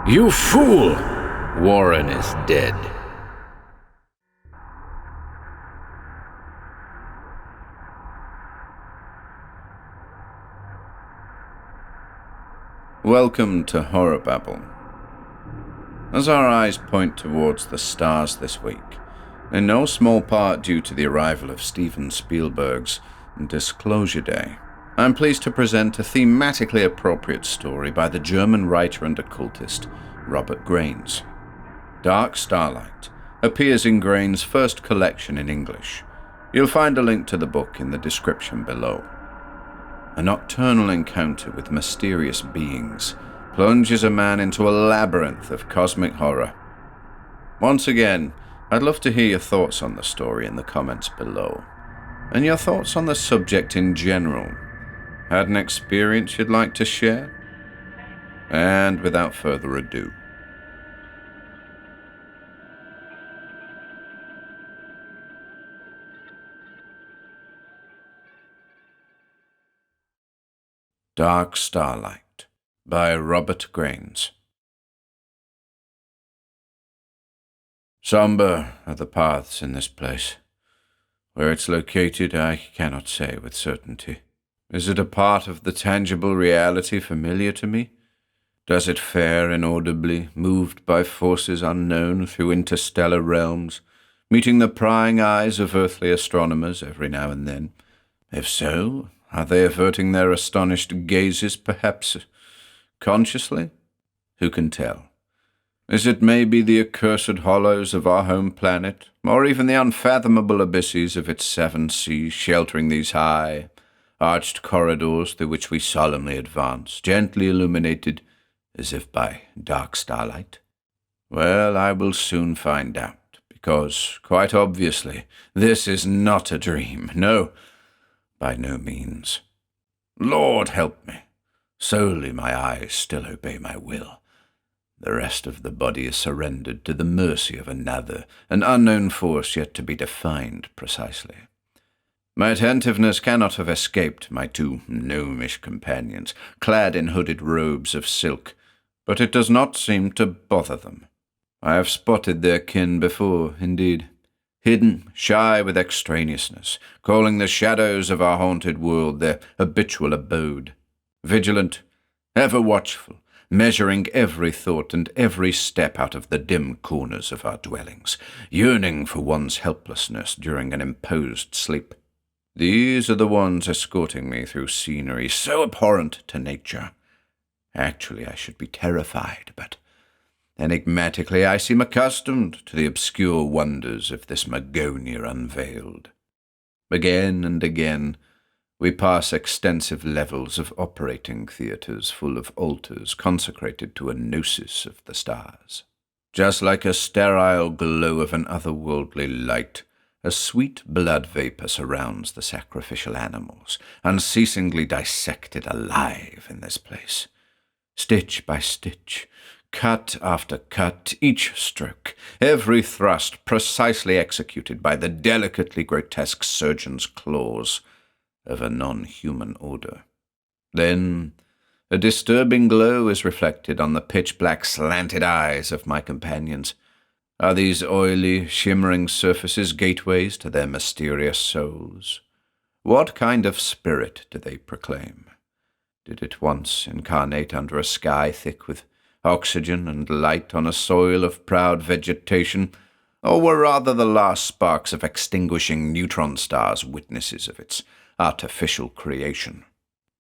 You fool! Warren is dead. Welcome to HorrorBabble. As our eyes point towards the stars this week, in no small part due to the arrival of Steven Spielberg's Disclosure Day, I'm pleased to present a thematically appropriate story by the German writer and occultist Robert Grains. Dark Starlight appears in Grains' first collection in English. You'll find a link to the book in the description below. A nocturnal encounter with mysterious beings plunges a man into a labyrinth of cosmic horror. Once again, I'd love to hear your thoughts on the story in the comments below, and your thoughts on the subject in general. Had an experience you'd like to share? And without further ado, Dark Starlight by Robert Grains. Somber are the paths in this place. Where it's located, I cannot say with certainty. Is it a part of the tangible reality familiar to me? Does it fare inaudibly, moved by forces unknown through interstellar realms, meeting the prying eyes of earthly astronomers every now and then? If so, are they averting their astonished gazes, perhaps consciously? Who can tell? Is it maybe the accursed hollows of our home planet, or even the unfathomable abysses of its seven seas sheltering these high, arched corridors through which we solemnly advance, gently illuminated as if by dark starlight? Well, I will soon find out, because, quite obviously, this is not a dream. No, by no means. Lord help me. Solely my eyes still obey my will. The rest of the body is surrendered to the mercy of another, an unknown force yet to be defined precisely. My attentiveness cannot have escaped my two gnomish companions, clad in hooded robes of silk, but it does not seem to bother them. I have spotted their kin before, indeed. Hidden, shy with extraneousness, calling the shadows of our haunted world their habitual abode. Vigilant, ever watchful, measuring every thought and every step out of the dim corners of our dwellings, yearning for one's helplessness during an imposed sleep. These are the ones escorting me through scenery so abhorrent to nature. Actually, I should be terrified, but enigmatically, I seem accustomed to the obscure wonders of this Magonia unveiled. Again and again, we pass extensive levels of operating theatres full of altars consecrated to a gnosis of the stars. Just like a sterile glow of an otherworldly light, a sweet blood vapour surrounds the sacrificial animals, unceasingly dissected alive in this place. Stitch by stitch, cut after cut, each stroke, every thrust precisely executed by the delicately grotesque surgeon's claws of a non-human order. Then a disturbing glow is reflected on the pitch-black slanted eyes of my companions. Are these oily, shimmering surfaces gateways to their mysterious souls? What kind of spirit do they proclaim? Did it once incarnate under a sky thick with oxygen and light on a soil of proud vegetation, or were rather the last sparks of extinguishing neutron stars witnesses of its artificial creation?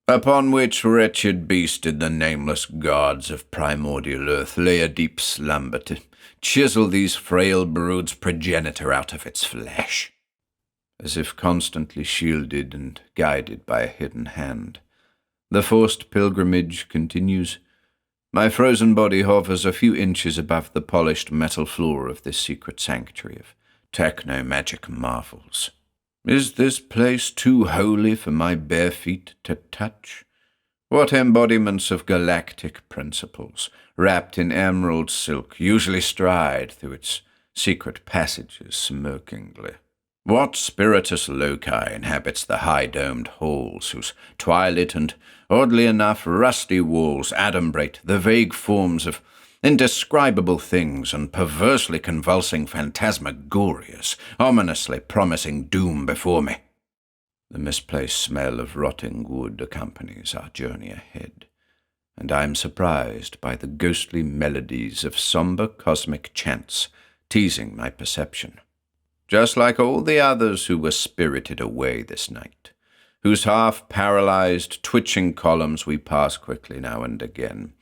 Upon which wretched beast did the nameless gods of primordial earth lay a deep slumber to chisel these frail broods progenitor out of its flesh? As if constantly shielded and guided by a hidden hand, the forced pilgrimage continues. My frozen body hovers a few inches above the polished metal floor of this secret sanctuary of techno-magic marvels. Is this place too holy for my bare feet to touch? What embodiments of galactic principles, wrapped in emerald silk, usually stride through its secret passages smirkingly? What spiritus loci inhabits the high-domed halls whose twilit and, oddly enough, rusty walls adumbrate the vague forms of indescribable things and perversely convulsing phantasmagorias, ominously promising doom before me. The misplaced smell of rotting wood accompanies our journey ahead, and I am surprised by the ghostly melodies of somber cosmic chants teasing my perception. Just like all the others who were spirited away this night, whose half-paralyzed, twitching columns we pass quickly now and again,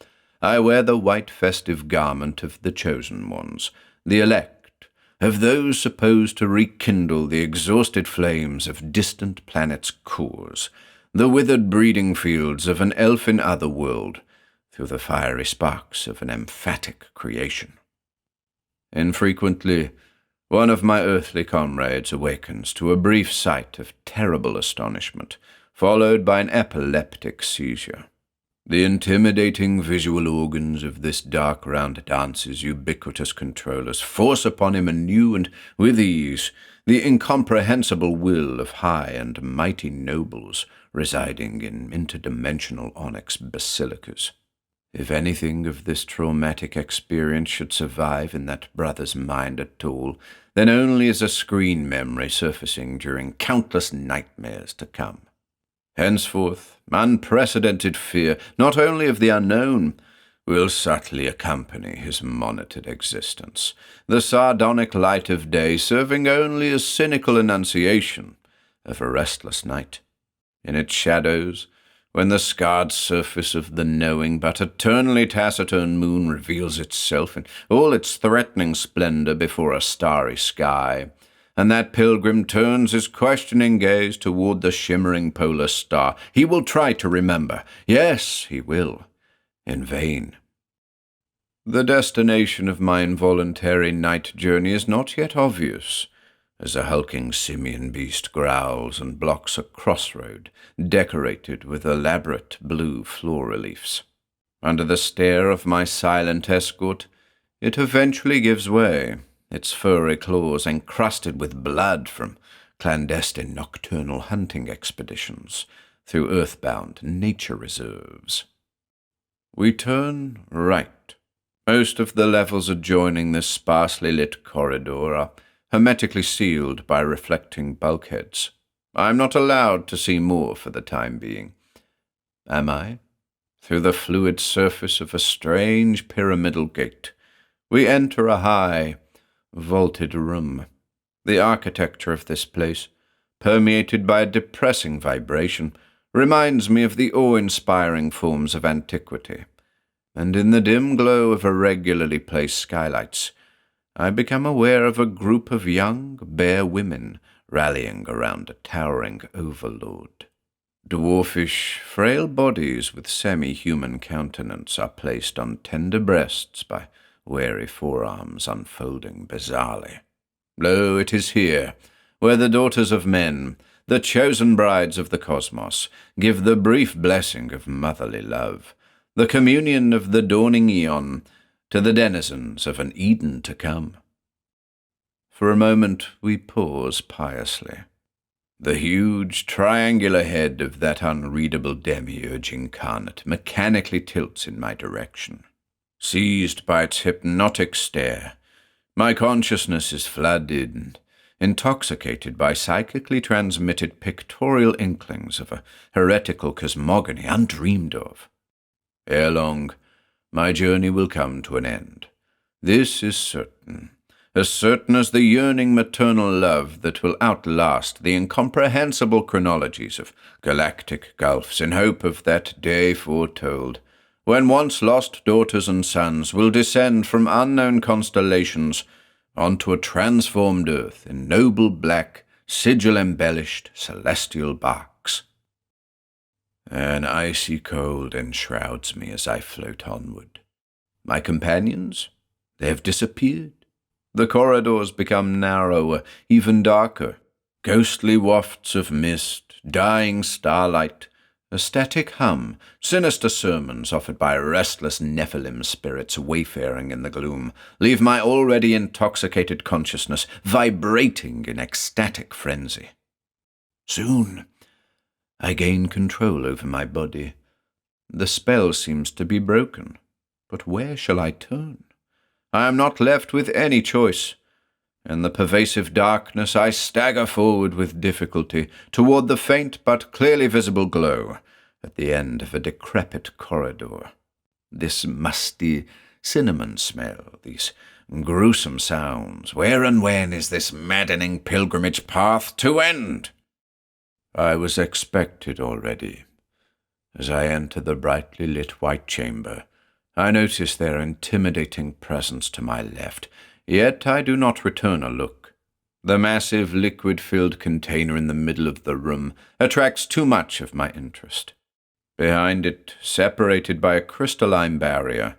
I wear the white festive garment of the chosen ones, the elect, of those supposed to rekindle the exhausted flames of distant planets' cores, the withered breeding fields of an elfin otherworld, through the fiery sparks of an emphatic creation. Infrequently, one of my earthly comrades awakens to a brief sight of terrible astonishment, followed by an epileptic seizure. The intimidating visual organs of this dark-round dance's ubiquitous controllers force upon him anew and with ease the incomprehensible will of high and mighty nobles residing in interdimensional onyx basilicas. If anything of this traumatic experience should survive in that brother's mind at all, then only as a screen memory surfacing during countless nightmares to come. Henceforth, unprecedented fear, not only of the unknown, will subtly accompany his monitored existence, the sardonic light of day serving only as cynical enunciation of a restless night. In its shadows, when the scarred surface of the knowing but eternally taciturn moon reveals itself in all its threatening splendor before a starry sky, and that pilgrim turns his questioning gaze toward the shimmering polar star, he will try to remember. Yes, he will. In vain. The destination of my involuntary night journey is not yet obvious, as a hulking simian beast growls and blocks a crossroad decorated with elaborate blue floor reliefs. Under the stare of my silent escort, it eventually gives way, its furry claws encrusted with blood from clandestine nocturnal hunting expeditions through earthbound nature reserves. We turn right. Most of the levels adjoining this sparsely lit corridor are hermetically sealed by reflecting bulkheads. I am not allowed to see more for the time being. Am I? Through the fluid surface of a strange pyramidal gate, we enter a high, vaulted room. The architecture of this place, permeated by a depressing vibration, reminds me of the awe-inspiring forms of antiquity, and in the dim glow of irregularly placed skylights, I become aware of a group of young, bare women rallying around a towering overlord. Dwarfish, frail bodies with semi-human countenance are placed on tender breasts by wary forearms unfolding bizarrely. Lo, it is here, where the daughters of men, the chosen brides of the cosmos, give the brief blessing of motherly love, the communion of the dawning eon, to the denizens of an Eden to come. For a moment we pause piously. The huge, triangular head of that unreadable demiurge incarnate mechanically tilts in my direction. Seized by its hypnotic stare, my consciousness is flooded and intoxicated by psychically transmitted pictorial inklings of a heretical cosmogony undreamed of. Ere long, my journey will come to an end. This is certain, as certain as the yearning maternal love that will outlast the incomprehensible chronologies of galactic gulfs in hope of that day foretold, when once lost daughters and sons will descend from unknown constellations onto a transformed earth in noble black, sigil-embellished celestial barks. An icy cold enshrouds me as I float onward. My companions, they have disappeared. The corridors become narrower, even darker. Ghostly wafts of mist, dying starlight, a static hum, sinister sermons offered by restless Nephilim spirits wayfaring in the gloom, leave my already intoxicated consciousness vibrating in ecstatic frenzy. Soon, I gain control over my body. The spell seems to be broken. But where shall I turn? I am not left with any choice. In the pervasive darkness I stagger forward with difficulty toward the faint but clearly visible glow at the end of a decrepit corridor. This musty cinnamon smell, these gruesome sounds, where and when is this maddening pilgrimage path to end? I was expected already. As I enter the brightly lit white chamber, I notice their intimidating presence to my left, yet I do not return a look. The massive liquid-filled container in the middle of the room attracts too much of my interest. Behind it, separated by a crystalline barrier,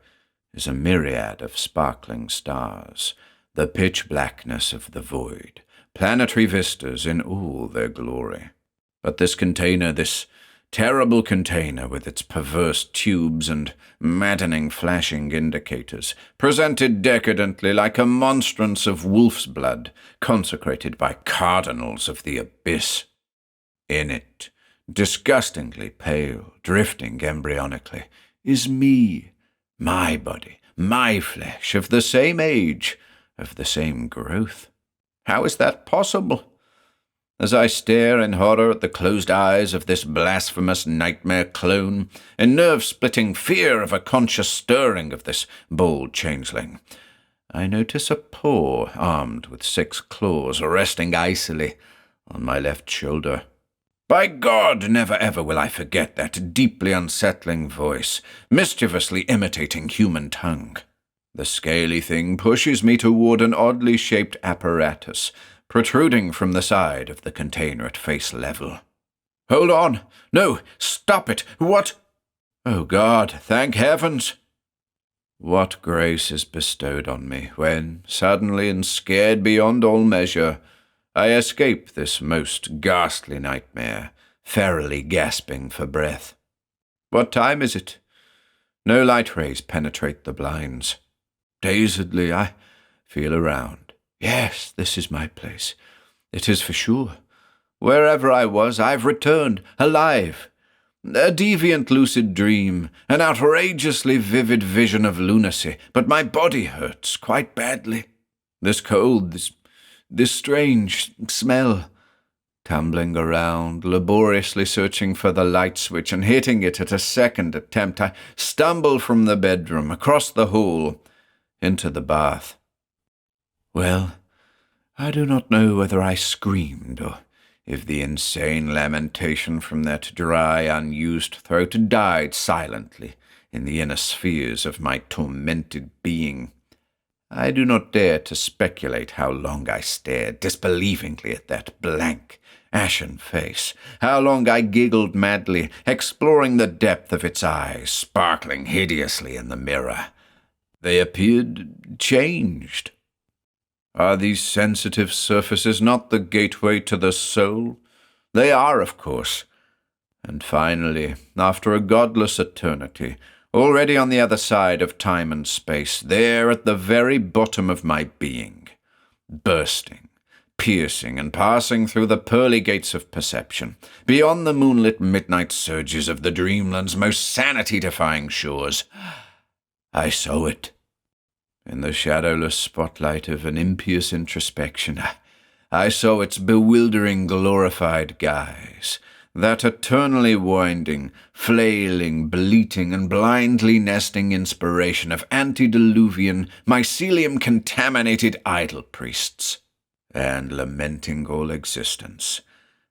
is a myriad of sparkling stars, the pitch blackness of the void, planetary vistas in all their glory. But this container, this terrible container with its perverse tubes and maddening flashing indicators, presented decadently like a monstrance of wolf's blood, consecrated by cardinals of the abyss. In it, disgustingly pale, drifting embryonically, is me, my body, my flesh, of the same age, of the same growth. How is that possible? As I stare in horror at the closed eyes of this blasphemous nightmare clone, in nerve-splitting fear of a conscious stirring of this bold changeling, I notice a paw armed with 6 claws resting icily on my left shoulder. By God, never ever will I forget that deeply unsettling voice, mischievously imitating human tongue. The scaly thing pushes me toward an oddly shaped apparatus, protruding from the side of the container at face level. Hold on! No! Stop it! What? Oh God, thank heavens! What grace is bestowed on me when, suddenly and scared beyond all measure, I escape this most ghastly nightmare, ferally gasping for breath. What time is it? No light rays penetrate the blinds. Dazedly, I feel around. Yes, this is my place. It is for sure. Wherever I was, I've returned, alive. A deviant lucid dream, an outrageously vivid vision of lunacy, but my body hurts quite badly. This cold, this strange smell. Tumbling around, laboriously searching for the light switch and hitting it at a second attempt, I stumble from the bedroom, across the hall, into the bath. Well, I do not know whether I screamed or if the insane lamentation from that dry, unused throat died silently in the inner spheres of my tormented being. I do not dare to speculate how long I stared disbelievingly at that blank, ashen face, how long I giggled madly, exploring the depth of its eyes, sparkling hideously in the mirror. They appeared changed. Are these sensitive surfaces not the gateway to the soul? They are, of course. And finally, after a godless eternity, already on the other side of time and space, there at the very bottom of my being, bursting, piercing and passing through the pearly gates of perception, beyond the moonlit midnight surges of the dreamland's most sanity-defying shores, I saw it. In the shadowless spotlight of an impious introspection, I saw its bewildering glorified guise, that eternally winding, flailing, bleating, and blindly nesting inspiration of antediluvian, mycelium-contaminated idol priests. And lamenting all existence,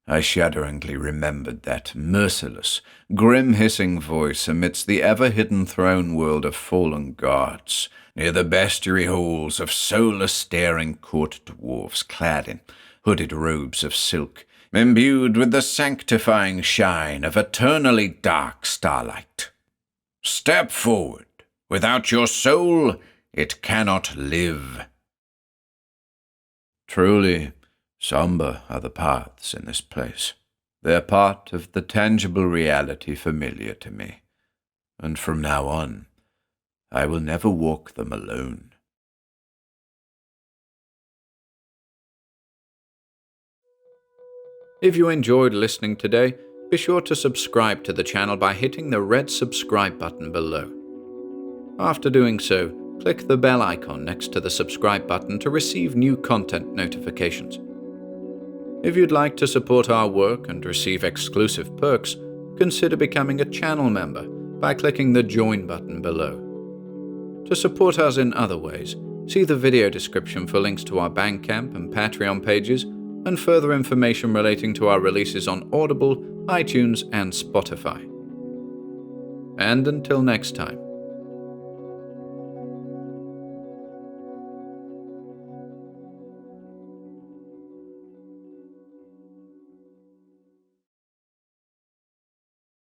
I shudderingly remembered that merciless, grim-hissing voice amidst the ever-hidden throne world of fallen gods, near the bestiary halls of soulless-staring court dwarfs clad in hooded robes of silk, imbued with the sanctifying shine of eternally dark starlight. Step forward. Without your soul, it cannot live. Truly, somber are the paths in this place. They're part of the tangible reality familiar to me, and from now on, I will never walk them alone. If you enjoyed listening today, be sure to subscribe to the channel by hitting the red subscribe button below. After doing so, click the bell icon next to the subscribe button to receive new content notifications. If you'd like to support our work and receive exclusive perks, consider becoming a channel member by clicking the join button below. To support us in other ways, see the video description for links to our Bandcamp and Patreon pages and further information relating to our releases on Audible, iTunes, and Spotify. And until next time,